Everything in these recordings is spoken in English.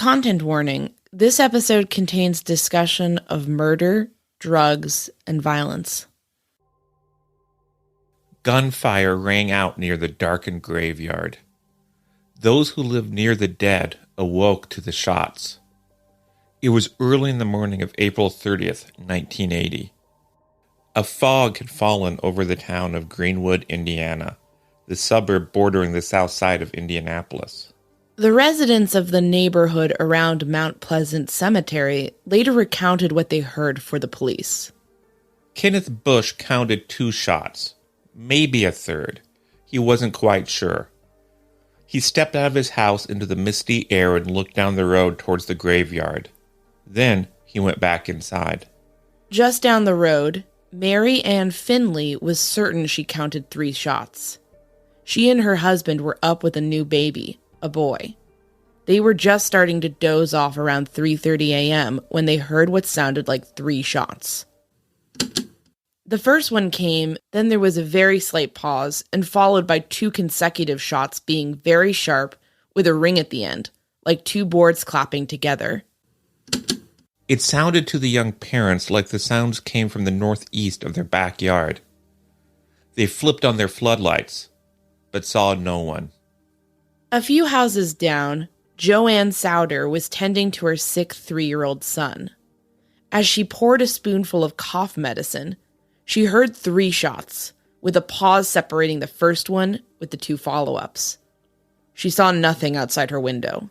Content warning. This episode contains discussion of murder, drugs, and violence. Gunfire rang out near the darkened graveyard. Those who lived near the dead awoke to the shots. It was early in the morning of April 30th, 1980. A fog had fallen over the town of Greenwood, Indiana, the suburb bordering the south side of Indianapolis. The residents of the neighborhood around Mount Pleasant Cemetery later recounted what they heard for the police. Kenneth Bush counted 2 shots, maybe a third. He wasn't quite sure. He stepped out of his house into the misty air and looked down the road towards the graveyard. Then he went back inside. Just down the road, Mary Ann Finley was certain she counted 3 shots. She and her husband were up with a new baby, a boy. They were just starting to doze off around 3:30 a.m. when they heard what sounded like 3 shots. The first one came, then there was a very slight pause, and followed by 2 consecutive shots being very sharp with a ring at the end, like 2 boards clapping together. It sounded to the young parents like the sounds came from the northeast of their backyard. They flipped on their floodlights, but saw no one. A few houses down, Joanne Souder was tending to her sick 3-year-old son. As she poured a spoonful of cough medicine, she heard 3 shots, with a pause separating the first one with the 2 follow-ups. She saw nothing outside her window.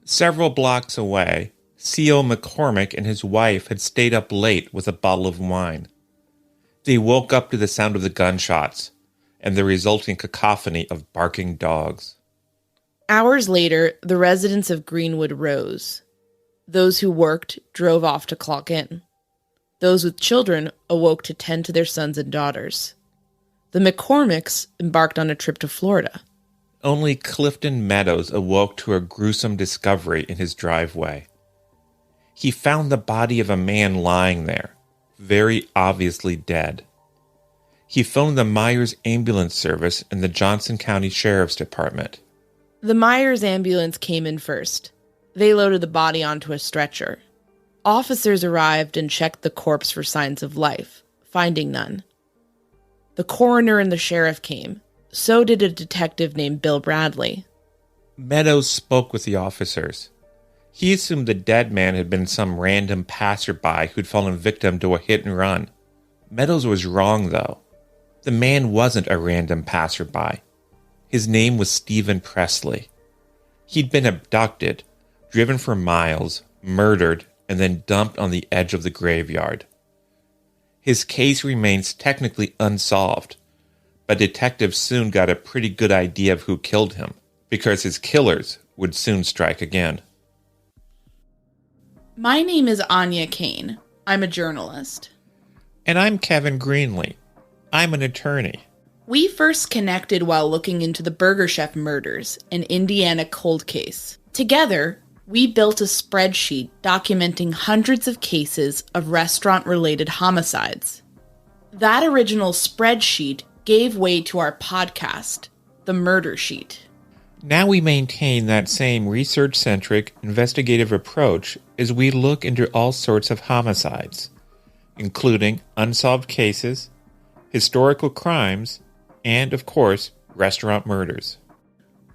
Several blocks away, C.O. McCormick and his wife had stayed up late with a bottle of wine. They woke up to the sound of the gunshots and the resulting cacophony of barking dogs. Hours later, the residents of Greenwood rose. Those who worked drove off to clock in. Those with children awoke to tend to their sons and daughters. The McCormicks embarked on a trip to Florida. Only Clifton Meadows awoke to a gruesome discovery in his driveway. He found the body of a man lying there, very obviously dead. He phoned the Myers Ambulance Service and the Johnson County Sheriff's Department. The Myers ambulance came in first. They loaded the body onto a stretcher. Officers arrived and checked the corpse for signs of life, finding none. The coroner and the sheriff came. So did a detective named Bill Bradley. Meadows spoke with the officers. He assumed the dead man had been some random passerby who'd fallen victim to a hit and run. Meadows was wrong, though. The man wasn't a random passerby. His name was Steven Presley. He'd been abducted, driven for miles, murdered, and then dumped on the edge of the graveyard. His case remains technically unsolved, but detectives soon got a pretty good idea of who killed him, because his killers would soon strike again. My name is Anya Kane. I'm a journalist. And I'm Kevin Greenlee. I'm an attorney. We first connected while looking into the Burger Chef murders, an Indiana cold case. Together, we built a spreadsheet documenting hundreds of cases of restaurant-related homicides. That original spreadsheet gave way to our podcast, the Murdersheet. Now we maintain that same research-centric, investigative approach as we look into all sorts of homicides, including unsolved cases, historical crimes, and, of course, restaurant murders.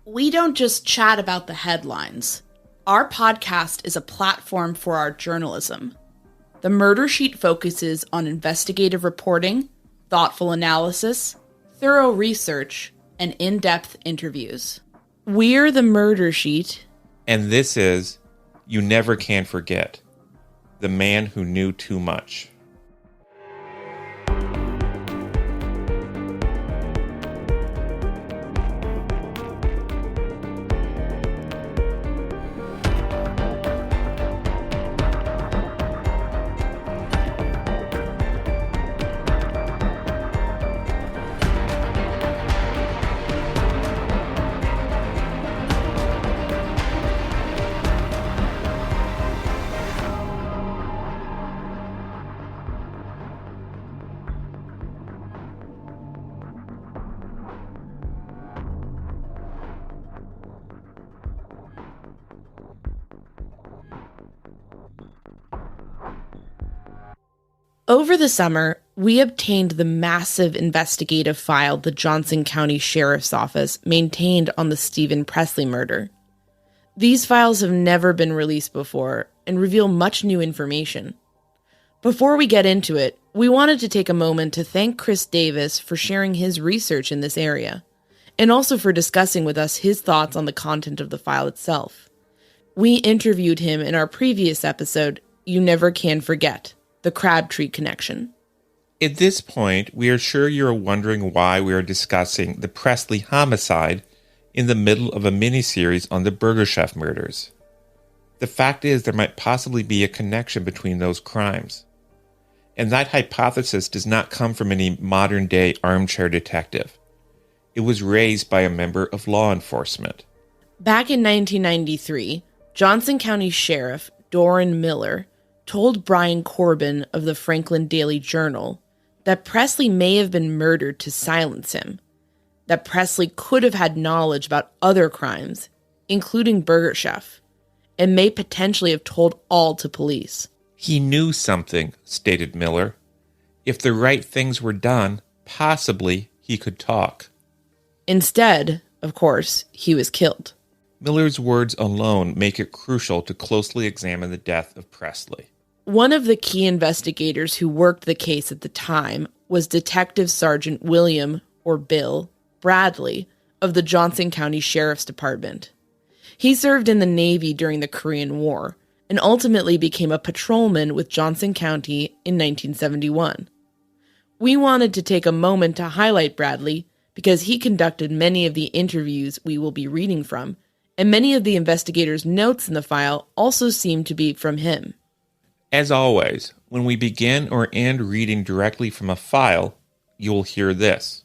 We don't just chat about the headlines. Our podcast is a platform for our journalism. The Murdersheet focuses on investigative reporting, thoughtful analysis, thorough research, and in-depth interviews. We're the Murdersheet. And this is You Never Can Forget, the man who knew too much. Over the summer, we obtained the massive investigative file the Johnson County Sheriff's Office maintained on the Steven Presley murder. These files have never been released before and reveal much new information. Before we get into it, we wanted to take a moment to thank Chris Davis for sharing his research in this area, and also for discussing with us his thoughts on the content of the file itself. We interviewed him in our previous episode, You Never Can Forget, the Crabtree connection. At this point, we are sure you're wondering why we are discussing the Presley homicide in the middle of a miniseries on the Burger Chef murders. The fact is there might possibly be a connection between those crimes. And that hypothesis does not come from any modern-day armchair detective. It was raised by a member of law enforcement. Back in 1993, Johnson County Sheriff Doran Miller told Brian Corbin of the Franklin Daily Journal that Presley may have been murdered to silence him, that Presley could have had knowledge about other crimes, including Burger Chef, and may potentially have told all to police. He knew something, stated Miller. If the right things were done, possibly he could talk. Instead, of course, he was killed. Miller's words alone make it crucial to closely examine the death of Presley. One of the key investigators who worked the case at the time was Detective Sergeant William, or Bill, Bradley of the Johnson County Sheriff's Department. He served in the Navy during the Korean War and ultimately became a patrolman with Johnson County in 1971. We wanted to take a moment to highlight Bradley because he conducted many of the interviews we will be reading from, and many of the investigators' notes in the file also seem to be from him. As always, when we begin or end reading directly from a file, you will hear this.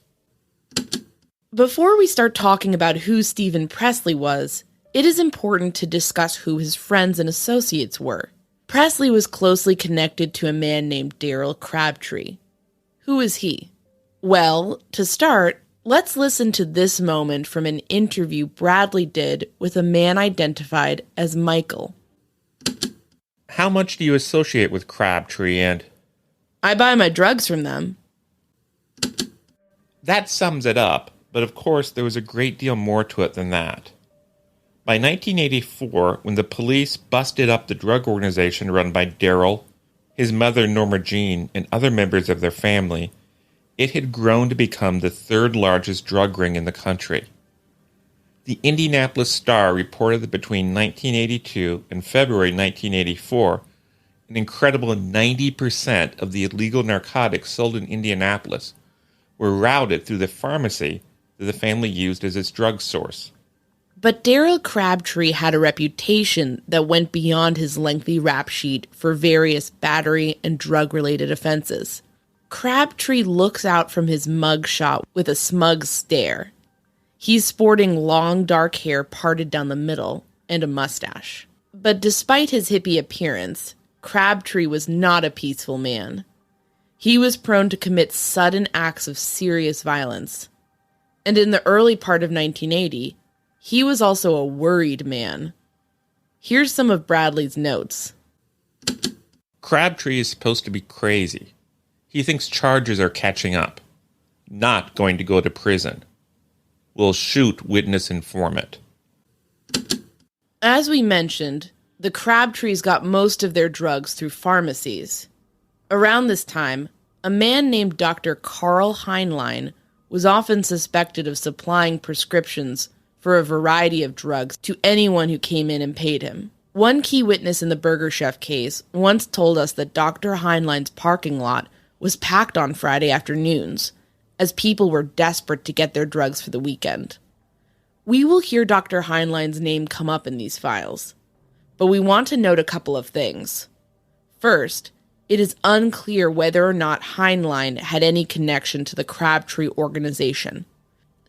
Before we start talking about who Steven Presley was, it is important to discuss who his friends and associates were. Presley was closely connected to a man named Darryl Crabtree. Who is he? Well, to start, let's listen to this moment from an interview Bradley did with a man identified as Michael. How much do you associate with Crabtree and... I buy my drugs from them. That sums it up, but of course there was a great deal more to it than that. By 1984, when the police busted up the drug organization run by Darryl, his mother Norma Jean, and other members of their family, it had grown to become the third largest drug ring in the country. The Indianapolis Star reported that between 1982 and February 1984, an incredible 90% of the illegal narcotics sold in Indianapolis were routed through the pharmacy that the family used as its drug source. But Darryl Crabtree had a reputation that went beyond his lengthy rap sheet for various battery and drug-related offenses. Crabtree looks out from his mugshot with a smug stare. He's sporting long dark hair parted down the middle and a mustache. But despite his hippie appearance, Crabtree was not a peaceful man. He was prone to commit sudden acts of serious violence. And in the early part of 1980, he was also a worried man. Here's some of Bradley's notes. Crabtree is supposed to be crazy. He thinks charges are catching up. Not going to go to prison. Will shoot witness informant. As we mentioned, the Crabtrees got most of their drugs through pharmacies. Around this time, a man named Dr. Carl Heinlein was often suspected of supplying prescriptions for a variety of drugs to anyone who came in and paid him. One key witness in the Burger Chef case once told us that Dr. Heinlein's parking lot was packed on Friday afternoons, as people were desperate to get their drugs for the weekend. We will hear Dr. Heinlein's name come up in these files, but we want to note a couple of things. First, it is unclear whether or not Heinlein had any connection to the Crabtree organization.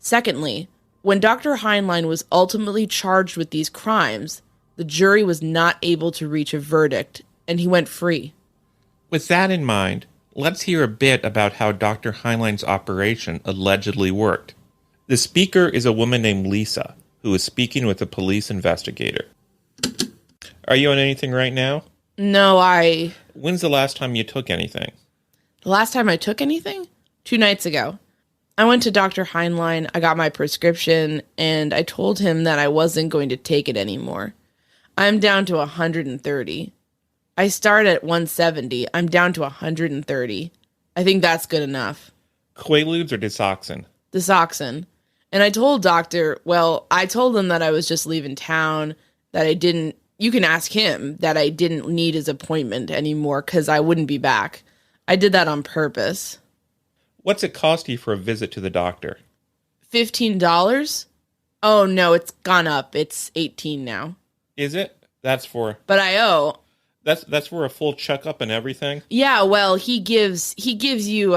Secondly, when Dr. Heinlein was ultimately charged with these crimes, the jury was not able to reach a verdict, and he went free. With that in mind, let's hear a bit about how Dr. Heinlein's operation allegedly worked. The speaker is a woman named Lisa, who is speaking with a police investigator. Are you on anything right now? No, When's the last time you took anything? The last time I took anything? 2 nights ago. I went to Dr. Heinlein, I got my prescription, and I told him that I wasn't going to take it anymore. I'm down to 130. I start at 170. I'm down to 130. I think that's good enough. Quaaludes or Disoxin? Disoxin. And I told I told him that I was just leaving town, that you can ask him, that I didn't need his appointment anymore because I wouldn't be back. I did that on purpose. What's it cost you for a visit to the doctor? $15? Oh, no, it's gone up. It's $18 now. Is it? That's for... But I owe... That's for a full checkup and everything? Yeah, well, he gives you,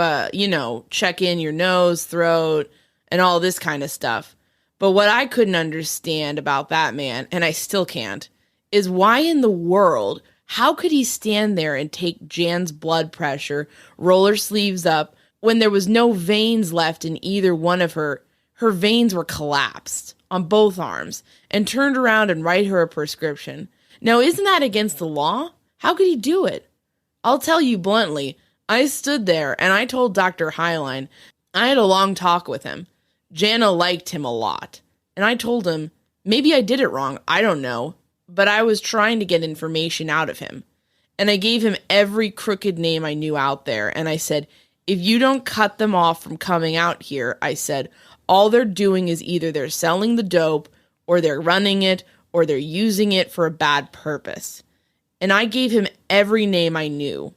check in your nose, throat, and all this kind of stuff. But what I couldn't understand about that man, and I still can't, is why in the world, how could he stand there and take Jan's blood pressure, roll her sleeves up, when there was no veins left in either one of her veins were collapsed on both arms, and turned around and write her a prescription. Now, isn't that against the law? How could he do it? I'll tell you bluntly, I stood there and I told Dr. Heinlein, I had a long talk with him. Jana liked him a lot. And I told him, maybe I did it wrong, I don't know, but I was trying to get information out of him. And I gave him every crooked name I knew out there, and I said, if you don't cut them off from coming out here, I said, all they're doing is either they're selling the dope, or they're running it, or they're using it for a bad purpose. And I gave him every name I knew.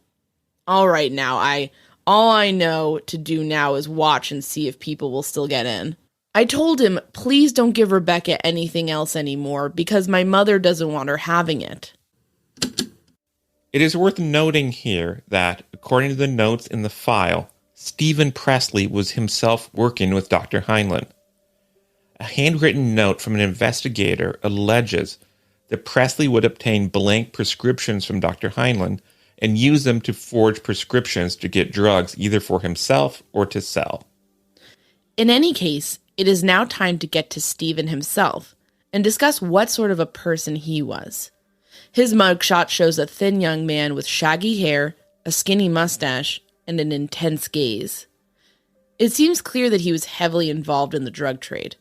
All right, now, all I know to do now is watch and see if people will still get in. I told him, please don't give Rebecca anything else anymore, because my mother doesn't want her having it. It is worth noting here that, according to the notes in the file, Steven Presley was himself working with Dr. Heinlein. A handwritten note from an investigator alleges that Presley would obtain blank prescriptions from Dr. Heinlein and use them to forge prescriptions to get drugs either for himself or to sell. In any case, it is now time to get to Steven himself and discuss what sort of a person he was. His mugshot shows a thin young man with shaggy hair, a skinny mustache, and an intense gaze. It seems clear that he was heavily involved in the drug trade.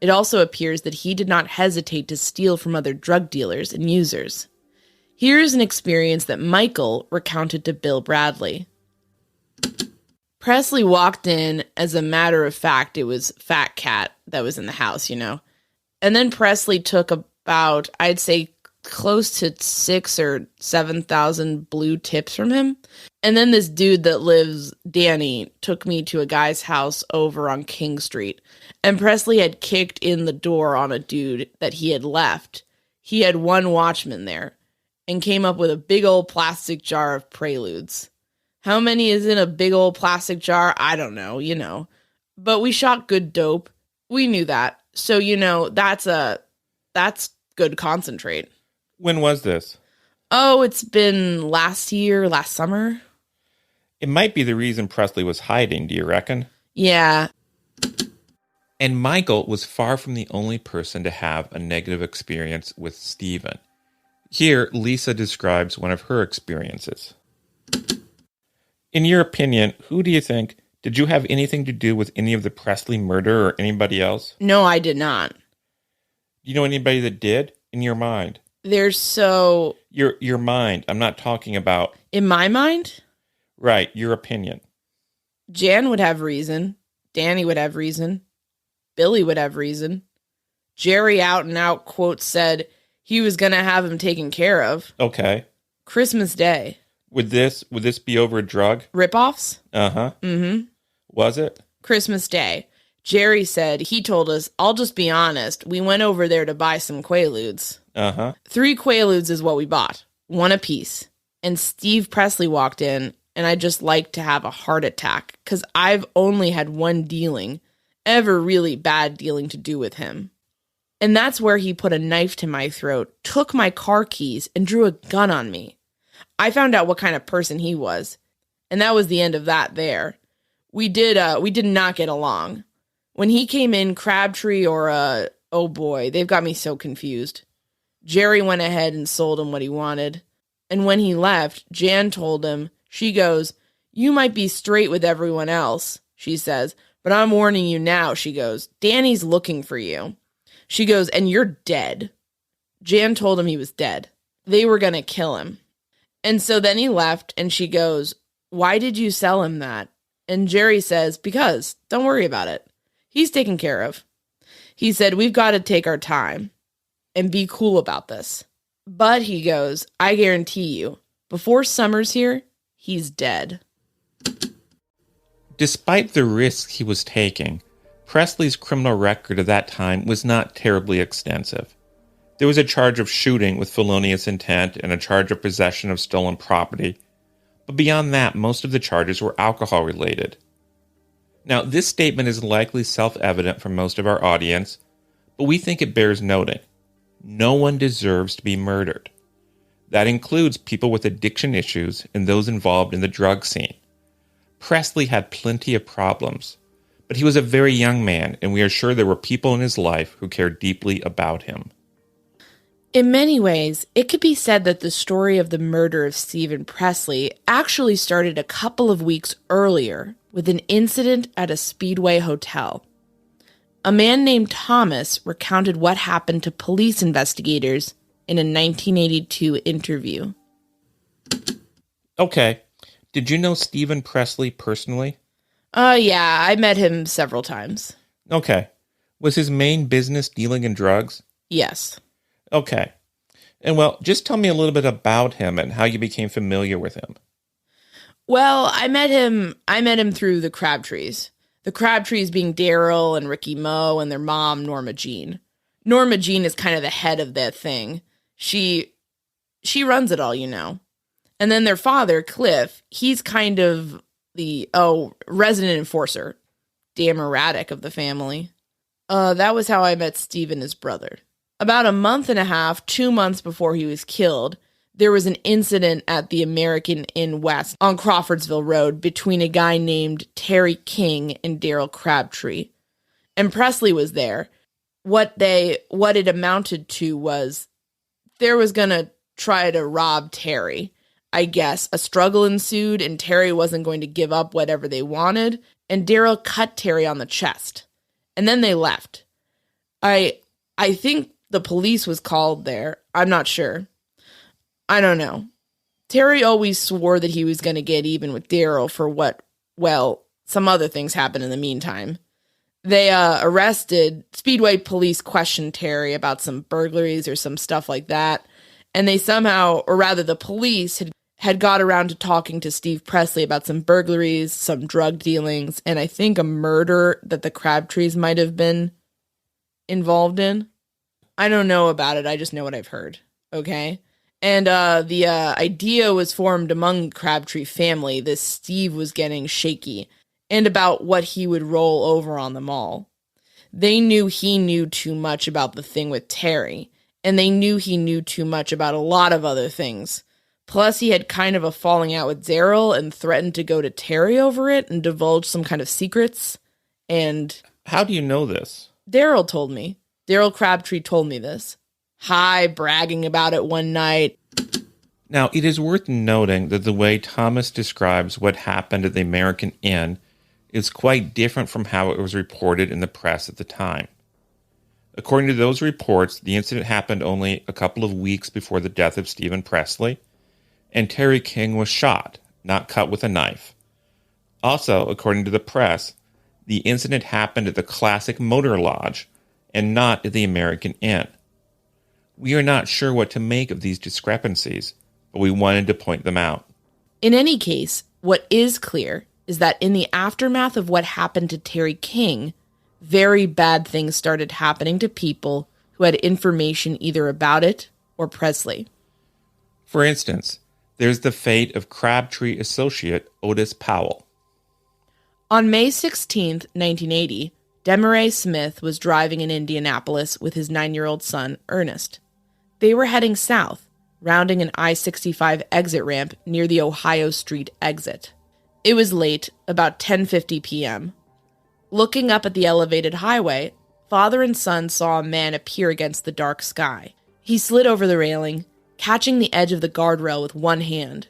It also appears that he did not hesitate to steal from other drug dealers and users. Here is an experience that Michael recounted to Bill Bradley. Presley walked in. As a matter of fact, it was Fat Cat that was in the house, And then Presley took about, I'd say, close to 6,000 or 7,000 blue tips from him. And then this dude that lives, Danny, took me to a guy's house over on King Street. And Presley had kicked in the door on a dude that he had left. He had one watchman there and came up with a big old plastic jar of Preludes. How many is in a big old plastic jar? I don't know, But we shot good dope. We knew that. So, that's good concentrate. When was this? Oh, it's been last summer. It might be the reason Presley was hiding, do you reckon? Yeah. And Michael was far from the only person to have a negative experience with Steven. Here, Lisa describes one of her experiences. In your opinion, who do you think, did you have anything to do with any of the Presley murder or anybody else? No, I did not. Do you know anybody that did, in your mind? There's so... Your mind. I'm not talking about... In my mind? Right, your opinion. Jan would have reason. Danny would have reason. Billy would have reason. Jerry out and out, quote, said he was going to have him taken care of. Okay. Christmas Day. Would this be over a drug? Rip-offs? Uh-huh. Mm-hmm. Was it? Christmas Day. Jerry said, he told us, I'll just be honest, we went over there to buy some Quaaludes. Uh-huh. 3 Quaaludes is what we bought. 1 apiece. And Steve Presley walked in, and I just like to have a heart attack, because I've only had one dealing, ever really bad dealing to do with him. And that's where he put a knife to my throat, took my car keys, and drew a gun on me. I found out what kind of person he was, and that was the end of that there. We did not get along. When he came in, Crabtree oh boy, they've got me so confused. Jerry went ahead and sold him what he wanted. And when he left, Jan told him, she goes, You might be straight with everyone else, she says, but I'm warning you now, she goes. Danny's looking for you. She goes, and you're dead. Jan told him he was dead. They were going to kill him. And so then he left, and she goes, why did you sell him that? And Jerry says, because, don't worry about it. He's taken care of. He said, we've got to take our time and be cool about this. But, he goes, I guarantee you, before summer's here, he's dead. Despite the risks he was taking, Presley's criminal record at that time was not terribly extensive. There was a charge of shooting with felonious intent and a charge of possession of stolen property, but beyond that, most of the charges were alcohol-related. Now, this statement is likely self-evident for most of our audience, but we think it bears noting. No one deserves to be murdered. That includes people with addiction issues and those involved in the drug scene. Presley had plenty of problems, but he was a very young man, and we are sure there were people in his life who cared deeply about him. In many ways, it could be said that the story of the murder of Steven Presley actually started a couple of weeks earlier with an incident at a Speedway hotel. A man named Thomas recounted what happened to police investigators in a 1982 interview. Okay. Did you know Steven Presley personally? Yeah, I met him several times. Okay. Was his main business dealing in drugs? Yes. Okay. And well, just tell me a little bit about him and how you became familiar with him. Well, I met him through the Crabtrees. The Crabtrees being Daryl and Ricky Moe and their mom, Norma Jean. Norma Jean is kind of the head of that thing. She runs it all, you know. And then their father, Cliff, he's kind of the, resident enforcer. Damn erratic of the family. That was how I met Steve and his brother. About a month and a half, 2 months before he was killed, there was an incident at the American Inn West on Crawfordsville Road between a guy named Terry King and Daryl Crabtree. And Presley was there. What it amounted to was there was going to try to rob Terry. I guess a struggle ensued and Terry wasn't going to give up whatever they wanted. And Daryl cut Terry on the chest. And then they left. I think the police was called there. I'm not sure. I don't know. Terry always swore that he was going to get even with Daryl for some other things happened in the meantime. They arrested, Speedway police questioned Terry about some burglaries or some stuff like that. And they somehow, or rather the police had got around to talking to Steve Presley about some burglaries, some drug dealings, and I think a murder that the Crabtrees might have been involved in. I don't know about it. I just know what I've heard. Okay? And the idea was formed among the Crabtree family. This Steve was getting shaky and about what he would roll over on them all. They knew he knew too much about the thing with Terry, and they knew he knew too much about a lot of other things. Plus, he had kind of a falling out with Daryl and threatened to go to Terry over it and divulge some kind of secrets. And how do you know this? Daryl told me. Daryl Crabtree told me this. High, bragging about it one night. Now, it is worth noting that the way Thomas describes what happened at the American Inn is quite different from how it was reported in the press at the time. According to those reports, the incident happened only a couple of weeks before the death of Steven Presley, and Terry King was shot, not cut with a knife. Also, according to the press, the incident happened at the Classic Motor Lodge and not at the American Inn. We are not sure what to make of these discrepancies, but we wanted to point them out. In any case, what is clear is that in the aftermath of what happened to Terry King, very bad things started happening to people who had information either about it or Presley. For instance, there's the fate of Crabtree associate Otis Powell. On May 16, 1980, Demaray Smith was driving in Indianapolis with his 9-year-old son, Ernest. They were heading south, rounding an I-65 exit ramp near the Ohio Street exit. It was late, about 10:50 p.m. Looking up at the elevated highway, father and son saw a man appear against the dark sky. He slid over the railing, catching the edge of the guardrail with one hand.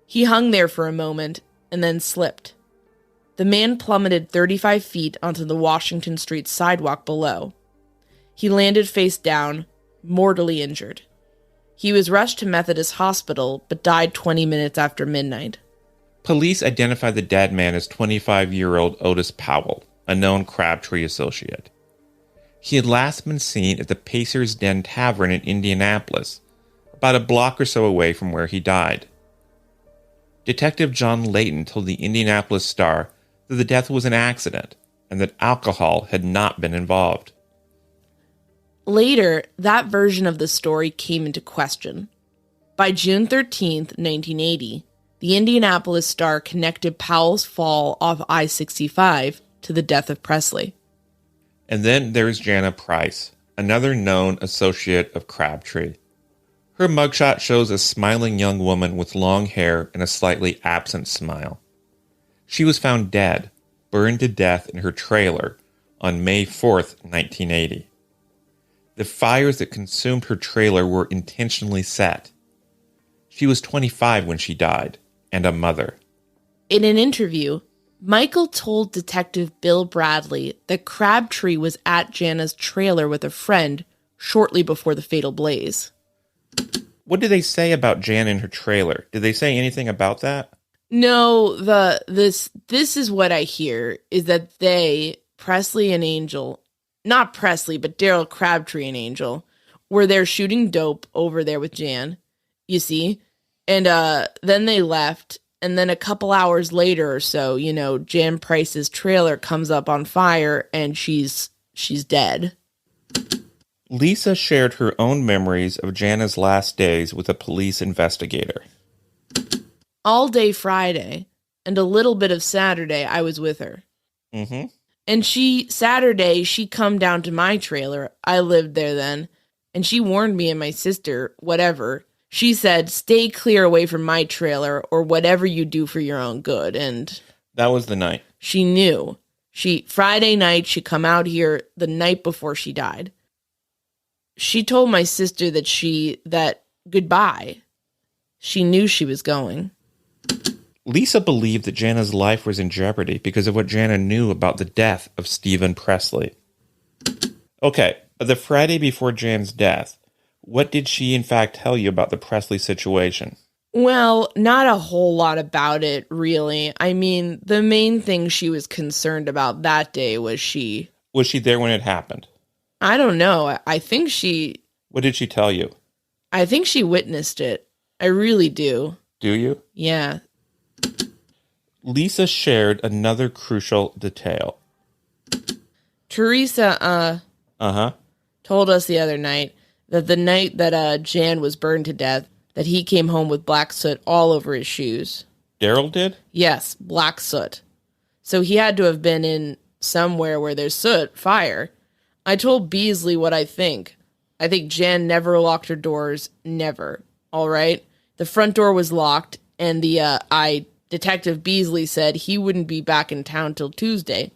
He hung there for a moment, and then slipped. The man plummeted 35 feet onto the Washington Street sidewalk below. He landed face down, mortally injured. He was rushed to Methodist Hospital, but died 20 minutes after midnight. Police identified the dead man as 25-year-old Otis Powell, a known Crabtree associate. He had last been seen at the Pacer's Den Tavern in Indianapolis, about a block or so away from where he died. Detective John Layton told the Indianapolis Star that the death was an accident and that alcohol had not been involved. Later, that version of the story came into question. By June 13th, 1980, the Indianapolis Star connected Powell's fall off I-65 to the death of Presley. And then there's Jana Price, another known associate of Crabtree. Her mugshot shows a smiling young woman with long hair and a slightly absent smile. She was found dead, burned to death in her trailer on May 4th, 1980. The fires that consumed her trailer were intentionally set. She was 25 when she died, and a mother. In an interview, Michael told Detective Bill Bradley that Crabtree was at Jana's trailer with a friend shortly before the fatal blaze. What did they say about Jana and her trailer? Did they say anything about that? No, this is what I hear, is that they, Presley and Angel, not Presley, but Daryl Crabtree and Angel, were there shooting dope over there with Jan, you see? And then they left, and then a couple hours later or so, Jan Price's trailer comes up on fire, and she's dead. Lisa shared her own memories of Jana's last days with a police investigator. All day Friday, and a little bit of Saturday, I was with her. Mm-hmm. And Saturday, she come down to my trailer. I lived there then. And she warned me and my sister, whatever. She said, stay clear away from my trailer or whatever you do for your own good. And that was the night. She knew. Friday night, she come out here the night before she died. She told my sister that goodbye. She knew she was going. Lisa believed that Jana's life was in jeopardy because of what Jana knew about the death of Steven Presley. Okay, the Friday before Jan's death, what did she in fact tell you about the Presley situation? Well, not a whole lot about it, really. I mean, the main thing she was concerned about that day was she... Was she there when it happened? I don't know. I think she... What did she tell you? I think she witnessed it. I really do. Do you? Yeah. Lisa shared another crucial detail. Teresa, told us the other night that the night that Jan was burned to death, that he came home with black soot all over his shoes. Daryl did? Yes, black soot. So he had to have been in somewhere where there's soot, fire. I told Beasley what I think. I think Jan never locked her doors, never. All right? The front door was locked, and Detective Beasley said he wouldn't be back in town till Tuesday.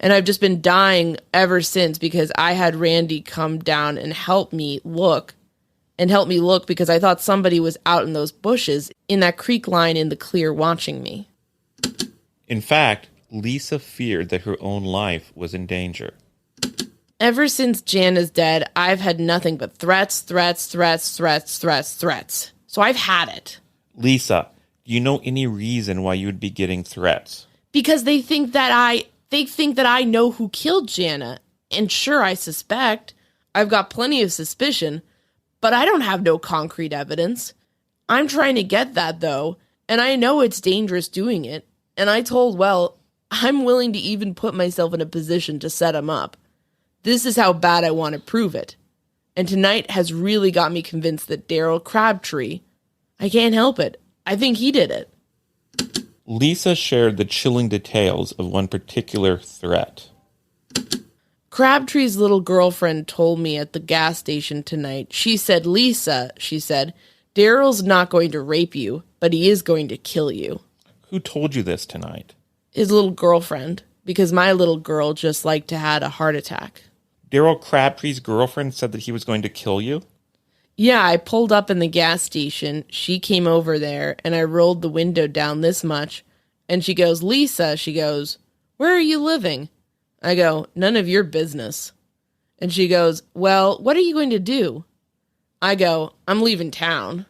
And I've just been dying ever since because I had Randy come down and help me look because I thought somebody was out in those bushes in that creek line in the clear watching me. In fact, Lisa feared that her own life was in danger. Ever since Jan is dead, I've had nothing but threats. So I've had it. Lisa, do you know any reason why you would be getting threats? Because they think that I know who killed Jana. And sure, I suspect. I've got plenty of suspicion, but I don't have no concrete evidence. I'm trying to get that, though, and I know it's dangerous doing it. And I told, I'm willing to even put myself in a position to set him up. This is how bad I want to prove it. And tonight has really got me convinced that Daryl Crabtree, I can't help it. I think he did it. Lisa shared the chilling details of one particular threat. Crabtree's little girlfriend told me at the gas station tonight. She said, Lisa, Daryl's not going to rape you, but he is going to kill you. Who told you this tonight? His little girlfriend, because my little girl just like to had a heart attack. Daryl Crabtree's girlfriend said that he was going to kill you? Yeah, I pulled up in the gas station. She came over there, and I rolled the window down this much, And she goes, Lisa, she goes, where are you living? I go, none of your business. And she goes, well, what are you going to do? I go, I'm leaving town.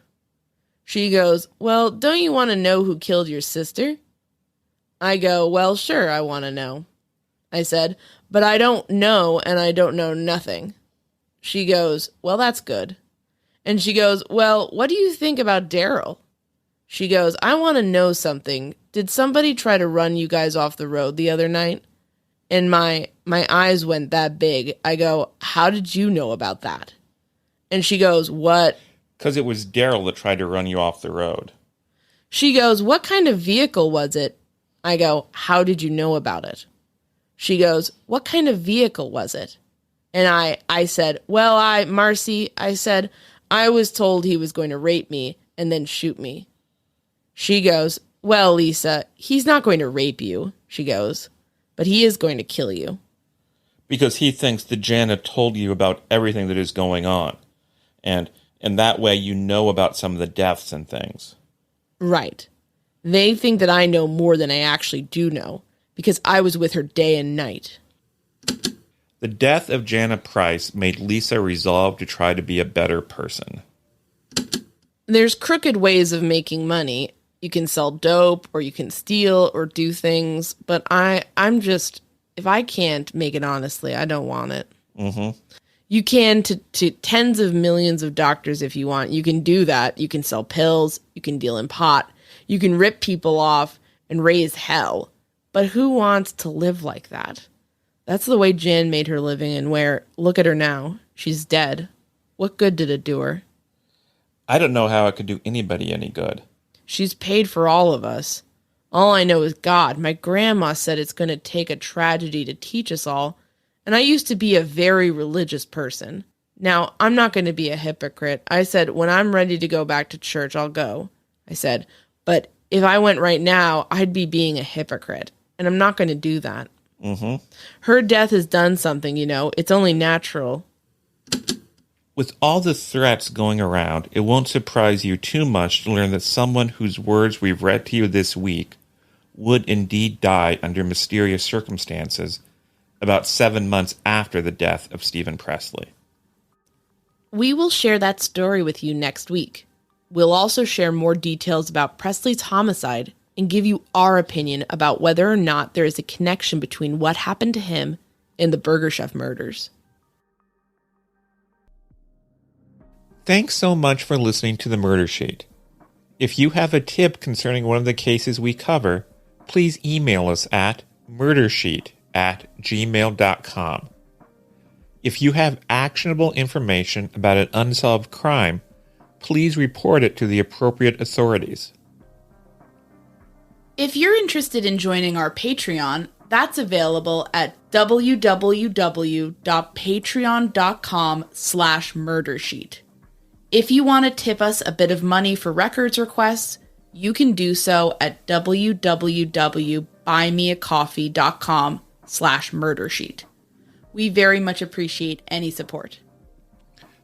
She goes, well, don't you want to know who killed your sister? I go, well, sure, I want to know. I said, but I don't know, and I don't know nothing. She goes, well, that's good. And she goes, well, what do you think about Daryl? She goes, I want to know something. Did somebody try to run you guys off the road the other night? And my eyes went that big. I go, how did you know about that? And she goes, what? Because it was Daryl that tried to run you off the road. She goes, what kind of vehicle was it? I go, how did you know about it? She goes, what kind of vehicle was it? And I said, well, Marcy, I said, I was told he was going to rape me and then shoot me. She goes, well, Lisa, he's not going to rape you, she goes, but he is going to kill you. Because he thinks that Janet told you about everything that is going on. And that way you know about some of the deaths and things. Right. They think that I know more than I actually do know, because I was with her day and night. The death of Janet Price made Lisa resolve to try to be a better person. There's crooked ways of making money. You can sell dope, or you can steal, or do things, but I'm just, if I can't make it honestly, I don't want it. Mm-hmm. You can to tens of millions of doctors if you want. You can do that. You can sell pills. You can deal in pot. You can rip people off and raise hell. But who wants to live like that? That's the way Jan made her living, and look at her now. She's dead. What good did it do her? I don't know how it could do anybody any good. She's paid for all of us. All I know is God. My grandma said it's going to take a tragedy to teach us all. And I used to be a very religious person. Now, I'm not going to be a hypocrite. I said, when I'm ready to go back to church, I'll go. I said, but if I went right now, I'd be being a hypocrite. And I'm not going to do that. Mm-hmm. Her death has done something, It's only natural. With all the threats going around, it won't surprise you too much to learn that someone whose words we've read to you this week would indeed die under mysterious circumstances about 7 months after the death of Steven Presley. We will share that story with you next week. We'll also share more details about Presley's homicide and give you our opinion about whether or not there is a connection between what happened to him and the Burger Chef murders. Thanks so much for listening to the Murder Sheet. If you have a tip concerning one of the cases we cover, please email us at murdersheet@gmail.com. If you have actionable information about an unsolved crime, please report it to the appropriate authorities. If you're interested in joining our Patreon, that's available at www.patreon.com/murdersheet. If you want to tip us a bit of money for records requests, you can do so at www.buymeacoffee.com/murdersheet. We very much appreciate any support.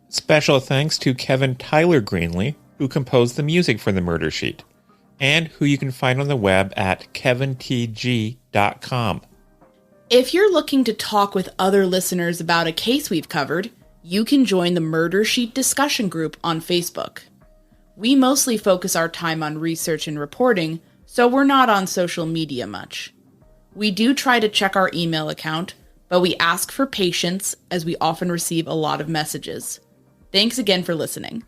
Special thanks to Kevin Tyler Greenlee, who composed the music for the Murder Sheet, and who you can find on the web at kevintg.com. If you're looking to talk with other listeners about a case we've covered, you can join the Murder Sheet discussion group on Facebook. We mostly focus our time on research and reporting, so we're not on social media much. We do try to check our email account, but we ask for patience as we often receive a lot of messages. Thanks again for listening.